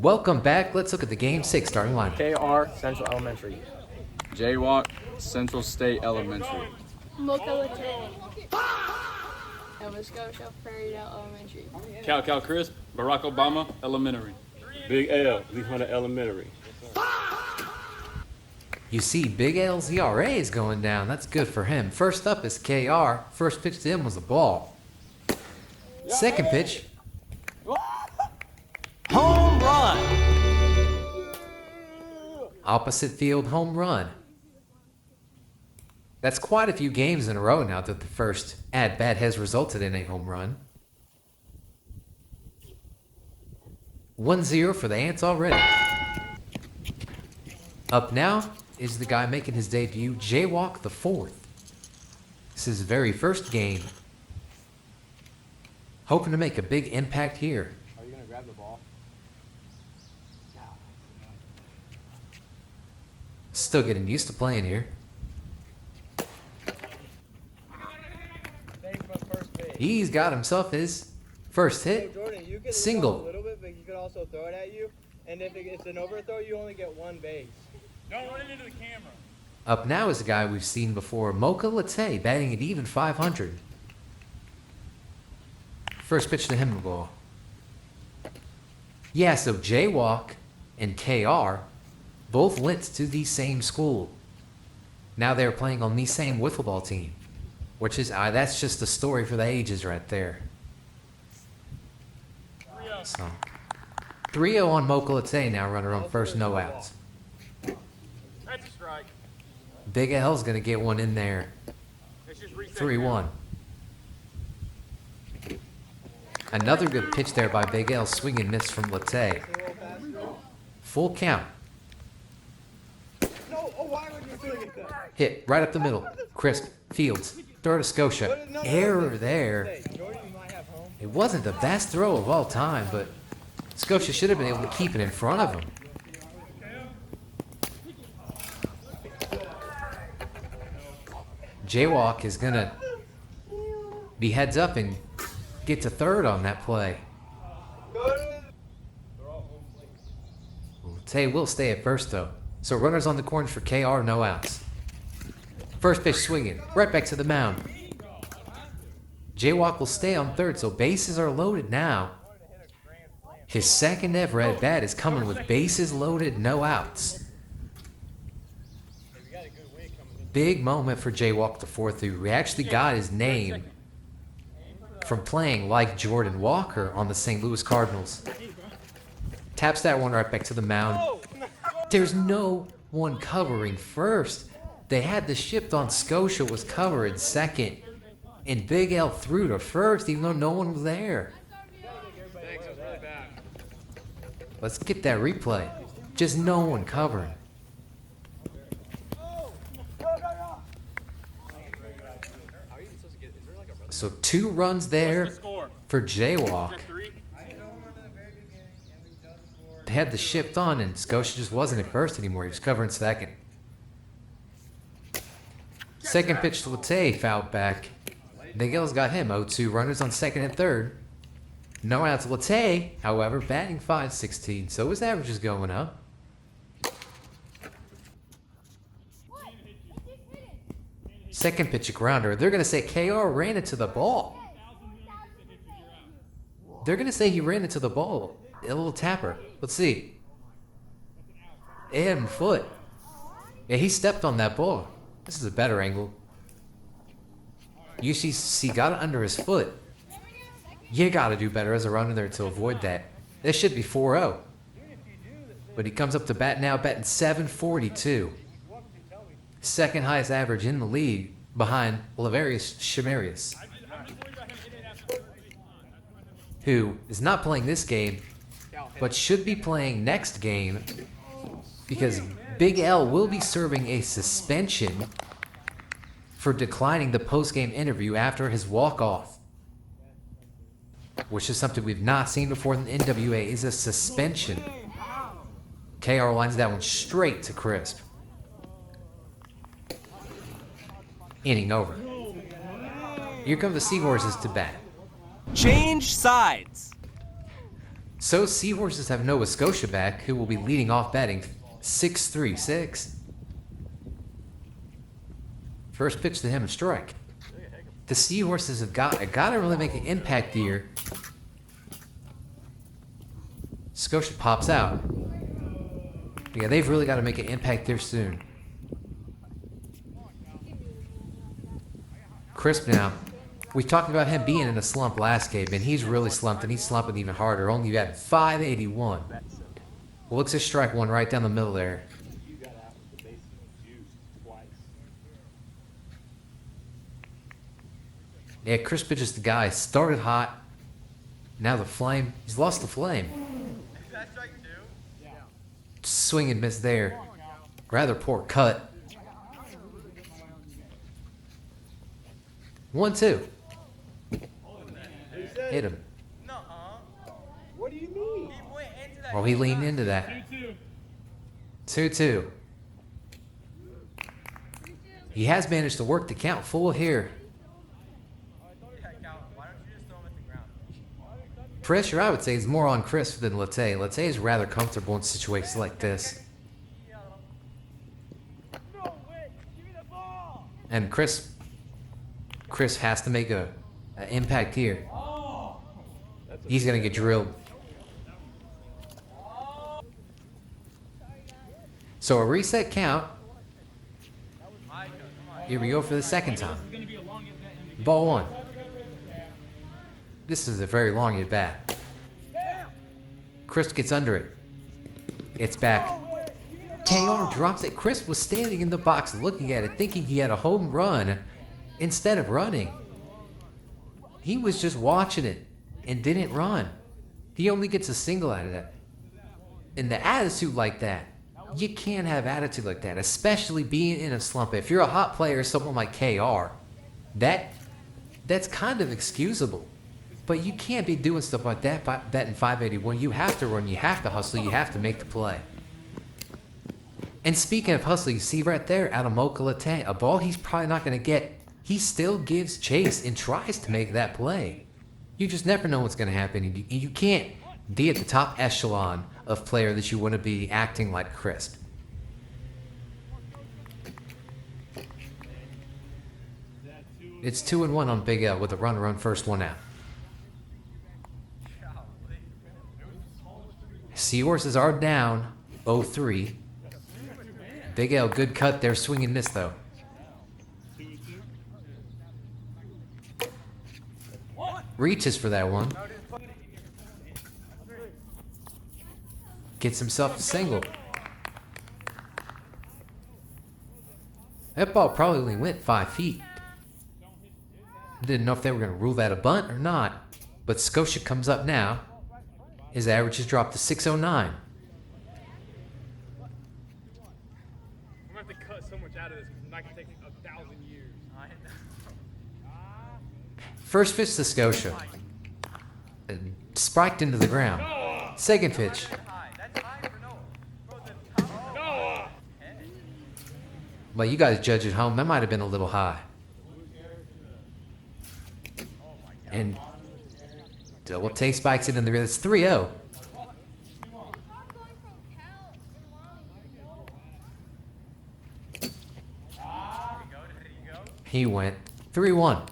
Welcome back. Let's look at the Game 6 starting lineup. KR Central Elementary. Jaywalk, Central State Elementary. Mocha Nova Scotia Prairie Dale Elementary. Cal Crisp, Barack Obama Elementary. Big L, Lee Hunter Elementary. You see, Big L's ERA is going down. That's good for him. First up is KR. First pitch to him was a ball. Second pitch. Home run! Opposite field home run. That's quite a few games in a row now that the first at-bat has resulted in a home run. 1-0 for the Ants already. Up now is the guy making his debut, Jaywalk the fourth. This is his very first game. Hoping to make a big impact here. Are you going to grab the ball? Still getting used to playing here. He's got himself his first hit. So Jordan, you can Single. a little bit, but you could also throw it at you. And if it's an overthrow, you only get one base. Don't run into the camera. Up now is a guy we've seen before, Mocha Latte, batting at even 500. First pitch to him, the ball. Yeah, so Jaywalk and KR both went to the same school. Now they're playing on the same Wiffleball team, which is that's just a story for the ages right there. So 3-0 on Mocha Latte now, runner on first, no outs. That's a strike. Big L's gonna get one in there. 3-1. Another good pitch there by Big L, swing and miss from Latte. Full count. Hit right up the middle. Crisp, Fields, throw to Scotia. Error there. It wasn't the best throw of all time, but Scotia should have been able to keep it in front of him. Jaywalk is gonna be heads up and get to third on that play. Tay will stay at first though. So runners on the corners for KR, no outs. First pitch swinging, right back to the mound. Jaywalk will stay on third, so bases are loaded now. His second ever at bat is coming with bases loaded, no outs. Big moment for Jaywalk the fourth, who actually got his name from playing like Jordan Walker on the St. Louis Cardinals. Taps that one right back to the mound. There's no one covering first. They had the shift on Scotia was covering second. And Big L threw to first even though no one was there. Let's get that replay. Just no one covering. So 2 runs there for Jaywalk. They had the shift on and Scotia just wasn't at first anymore. He was covering second. Second pitch to Latte, fouled back. Big L's got him 0-2, runners on second and third. No outs. Latte, however, batting .516, so his average is going up. Second pitch, a grounder. They're going to say KR ran into the ball. They're going to say he ran into the ball. A little tapper. Let's see. And foot. Yeah, he stepped on that ball. This is a better angle. You see, got it under his foot. You got to do better as a runner there to avoid that. This should be 4-0. But he comes up to bat now, batting .742. Second highest average in the league behind Laverius Shamarius, who is not playing this game, but should be playing next game because Big L will be serving a suspension for declining the post-game interview after his walk-off, which is something we've not seen before in the NWA, is a suspension. KR lines that one straight to Crisp. Inning over. Here come the Seahorses to bat. Change sides. So Seahorses have Nova Scotia back, who will be leading off batting 6-3-6. First pitch to him, a strike. The Seahorses have got to really make an impact here. Scotia pops out. Yeah, they've really got to make an impact there soon. Crisp now. We talked about him being in a slump last game, and he's really slumped, and he's slumping even harder. Only at 581. Well, looks at strike one right down the middle there. Yeah, Chris pitches the guy. Started hot. Now the flame. He's lost the flame. Is that strike two? Yeah. Swing and miss there. Rather poor cut. 1-2. Hit him. Nuh-uh. What do you mean? He went into that. Oh, he leaned into that. 2-2. He has managed to work the count full here. Why don't you just throw him at the ground? Pressure, I would say, is more on Chris than Latte. Latte is rather comfortable in situations like this. And Chris has to make an impact here. He's going to get drilled. So a reset count. Here we go for the second time. Ball one. This is a very long at bat. Chris gets under it. It's back. KR drops it. Chris was standing in the box looking at it, thinking he had a home run instead of running. He was just watching it and didn't run. He only gets a single out of that. And the attitude like that, you can't have attitude like that, especially being in a slump. If you're a hot player, someone like KR, that's kind of excusable. But you can't be doing stuff like that in 581. You have to run, you have to hustle, you have to make the play. And speaking of hustle, you see right there, out of Mocha Latte, a ball he's probably not going to get. He still gives chase and tries to make that play. You just never know what's going to happen. You can't be at the top echelon of player that you want to be acting like Chris. It's 2-1 on Big L with a runner on first one out. Seahorses are down 0-3. Big L, good cut there, swing and miss though. Reaches for that one. Gets himself a single. That ball probably only went 5 feet. Didn't know if they were going to rule that a bunt or not. But Scotia comes up now. His average has dropped to 609. I'm going to have to cut so much out of this because it's not going to take 1,000 years. First pitch to Scotia. Spiked into the ground. Second pitch. Well, you guys judge at home. That might have been a little high. And Double Tay spikes it in the rear. It's 3-0. He went 3-1.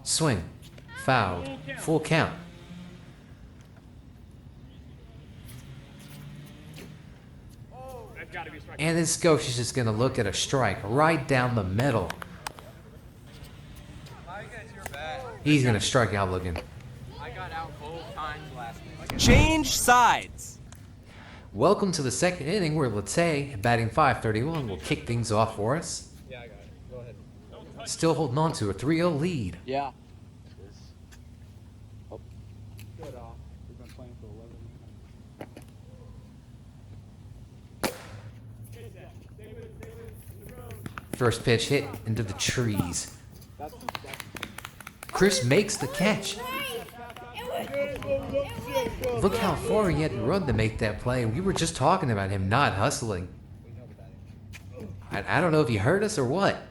Swing. Fouled. Full count. And this Scotia's just going to look at a strike right down the middle. He's going to strike out looking. I got out both times last week. Change sides. Welcome to the second inning where Latte, batting 531, will kick things off for us. Yeah, I got it. Go ahead. Still holding on to a 3-0 lead. Yeah. Good off. We've been playing for 11 minutes. First pitch hit into the trees. Chris makes the catch. Look how far he had to run to make that play. We were just talking about him not hustling. I don't know if he heard us or what.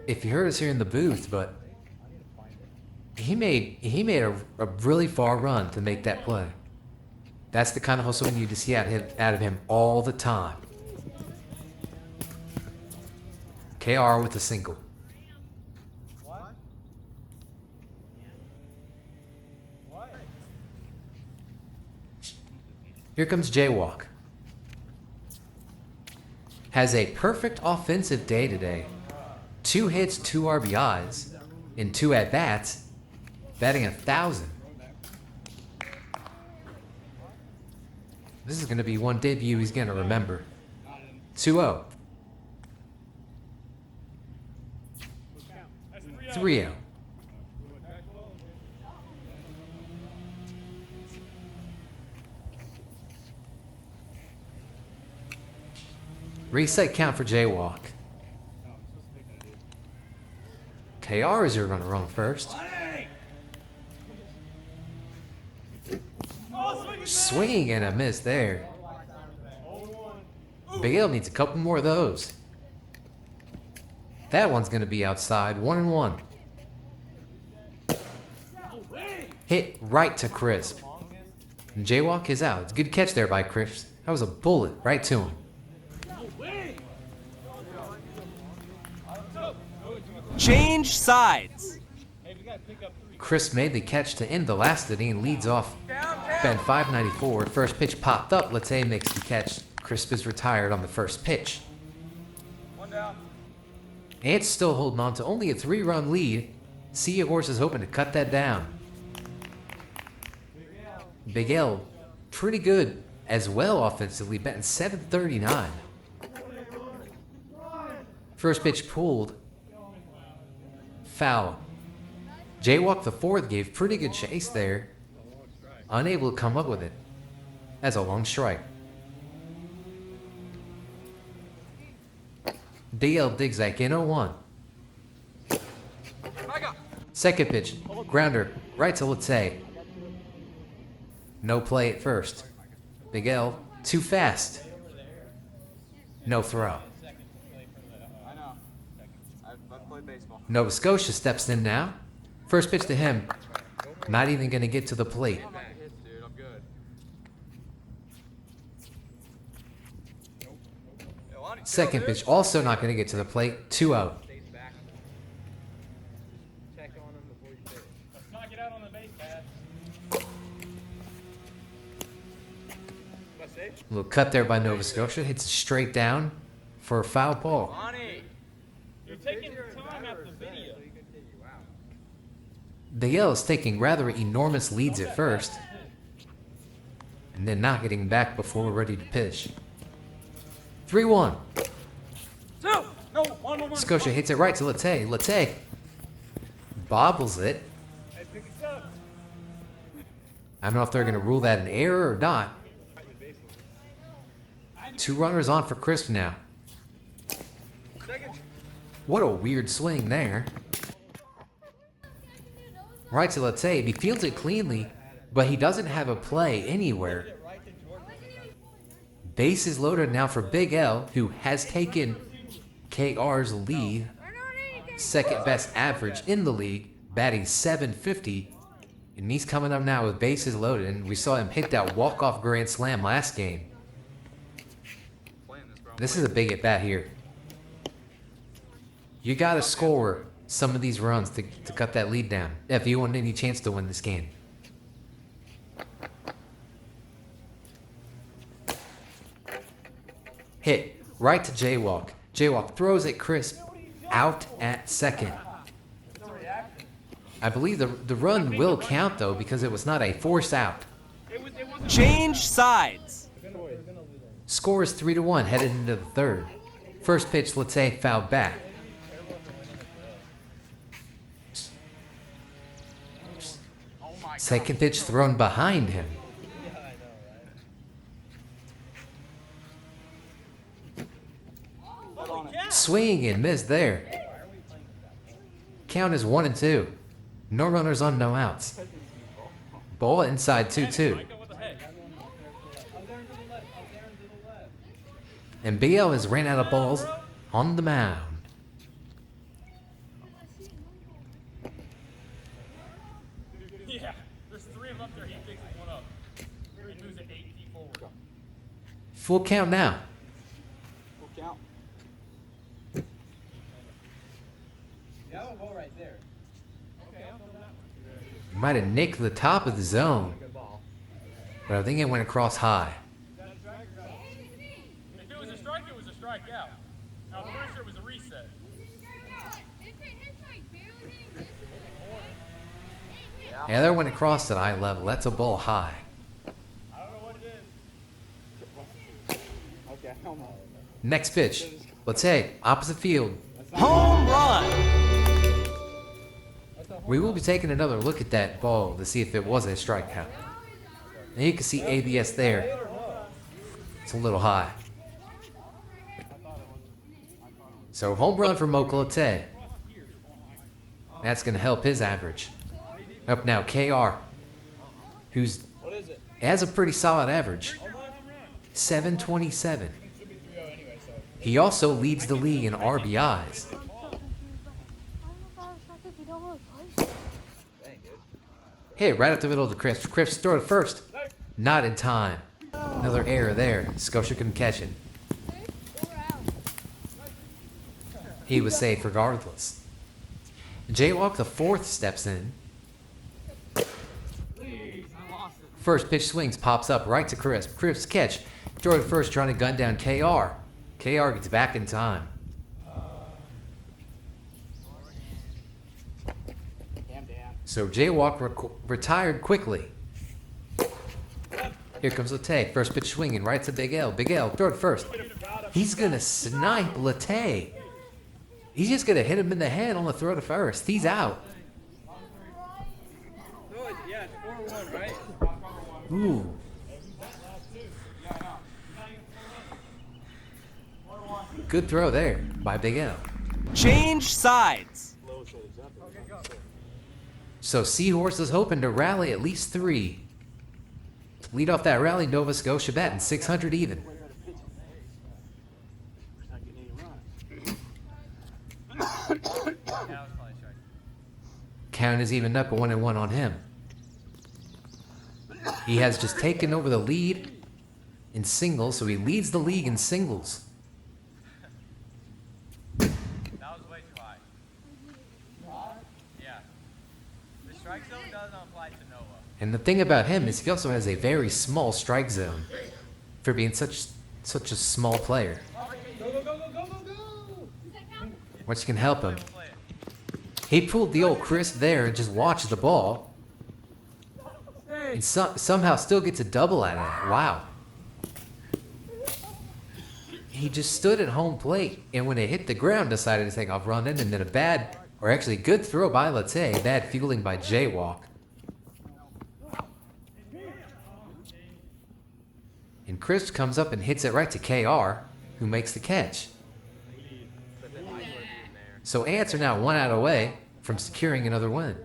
if you heard us here in the booth, but he made a really far run to make that play. That's the kind of hustle we need to see out of him all the time. KR with a single. Here comes Jaywalk. Has a perfect offensive day today. 2 hits, 2 RBIs, in 2 at-bats, batting 1,000. This is going to be one debut he's going to remember. 2-0. 3-0. Reset count for Jaywalk. KR is your runner on first. Swinging and a miss there. Big L needs a couple more of those. That one's going to be outside. 1-1. Hit right to Crisp. And Jaywalk is out. It's a good catch there by Crisp. That was a bullet right to him. Change sides. Crisp made the catch to end the last inning and leads off Ben 594. First pitch popped up. Latte makes the catch. Crisp is retired on the first pitch. Ants still holding on to only a 3-run lead. Seahorse is hoping to cut that down. Big L, pretty good as well offensively, batting 739. First pitch pulled. Foul. Jaywalk the fourth gave pretty good chase there. Unable to come up with it. That's a long strike. DL digs back in 0-1. Second pitch, grounder, right to Latte. No play at first. Big L, too fast. No throw. Nova Scotia steps in now. First pitch to him. Not even going to get to the plate. Second pitch also not going to get to the plate. 2 out. Little cut there by Nova Scotia. Hits it straight down for a foul ball. You're taking your time out the video. The Yell is taking rather enormous leads at first, and then not getting back before we're ready to pitch. 3-1. Scotia hits it right to Latte. Latte bobbles it. I don't know if they're going to rule that an error or not. 2 runners on for Crisp now. What a weird swing there. Right to Latte. He fields it cleanly, but he doesn't have a play anywhere. Bases loaded now for Big L, who has taken KR's lead. Second best average in the league, batting .750. And he's coming up now with bases loaded. And we saw him hit that walk-off grand slam last game. This is a big at-bat here. You got to score some of these runs to cut that lead down if you want any chance to win this game. Hit right to Jaywalk. Jaywalk throws it Crisp out at second. I believe the run will count though because it was not a force out. Change sides. Score is 3-1 headed into the third. First pitch, Latte fouled back. Second pitch thrown behind him. Swing and miss there. Count is 1-2. No runners on, no outs. Ball inside 2-2. And BL has ran out of balls on the mound. Yeah, there's 3 of them up there. He picks one up. He moves it 8 feet forward. Full count now. Full count. That one go right there. Might have nicked the top of the zone, Good ball. but I think it went across high. If it was a strike, it was a strikeout. I'm pretty sure it was a reset. Yeah, that went across at eye level. That's a ball high. I don't know what it is. Okay, come on. Next pitch. Let's say opposite field. Home run. We will be taking another look at that ball to see if it was a strikeout. And you can see ABS there. It's a little high. So home run for Mokolate. That's going to help his average. Up now, KR, who's What is it? has a pretty solid average. 727. He also leads the league in RBIs. Hit right up the middle of the crisp. Crisp throw to first. Not in time. Another error there. Scotia couldn't catch it. He was safe regardless. Jaywalk the fourth steps in. First pitch swings, pops up right to Crisp. Crisp catch. Throw to first, trying to gun down KR. KR gets back in time. So Jaywalk retired quickly. Here comes Latte. First pitch swinging right to Big L. Big L, throw it first. He's going to snipe Latte. He's just going to hit him in the head on the throw to first. He's out. No, yeah, it's 4-1, right? Ooh. Good throw there by Big L. Change sides. So Seahorse is hoping to rally at least 3. To lead off that rally, Nova Scotia batting 600 even. Count is even up at 1-1 on him. He has just taken over the lead in singles, so he leads the league in singles. That was way too high. Yeah. The strike zone doesn't apply to Noah. And the thing about him is he also has a very small strike zone for being such a small player, which can help him. He pulled the old Chris there and just watched the ball, and somehow still gets a double out of it. Wow. He just stood at home plate, and when it hit the ground, decided to take off running, and then a bad, or actually good throw by Latte, bad fielding by Jaywalk. And Chris comes up and hits it right to KR, who makes the catch. So Ants are now 1 out away from securing another win.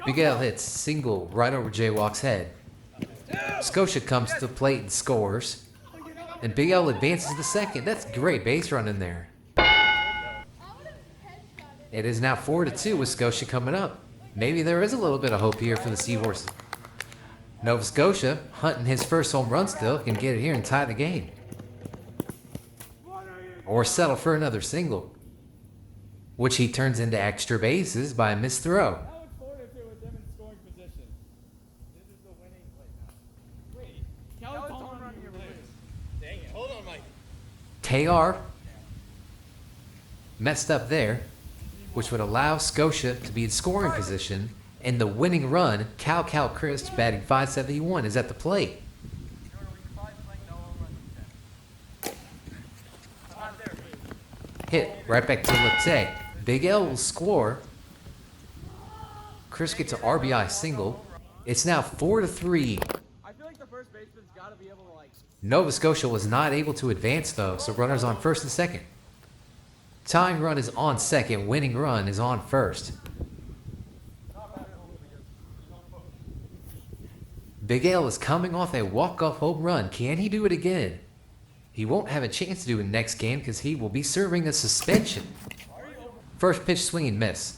Big L hits single right over Jaywalk's head. Scotia comes to the plate and scores. And Big L advances to second. That's great base running there. It is now 4-2 with Scotia coming up. Maybe there is a little bit of hope here for the Seahorses. Nova Scotia, hunting his first home run still, can get it here and tie the game. Or settle for another single, which he turns into extra bases by a missed throw. I look forward if it was them in scoring position. This is the winning play now. Wait, Cal's home run here, Dang it. Hold on, Mike. KR messed up there, which would allow Scotia to be in scoring position, and the winning run, Cal Chris, batting .571, is at the plate. Hit right back to Latte. Big L will score. Chris gets an RBI single. It's now 4-3. I feel like the first baseman's got to be able to Nova Scotia was not able to advance though, so runners on first and second. Tying run is on second, winning run is on first. Big L is coming off a walk-off home run. Can he do it again? He won't have a chance to do it next game because he will be serving a suspension. First pitch swing and miss.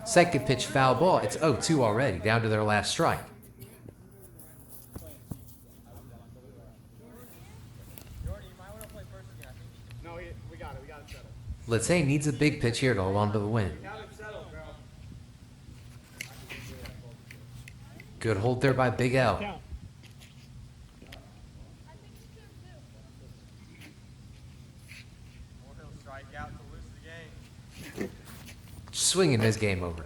Second pitch foul ball. It's 0-2 already, down to their last strike. No, we got it. We got it settled. Litzay needs a big pitch here to hold on to the win. Good hold there by Big L. Swinging his game over.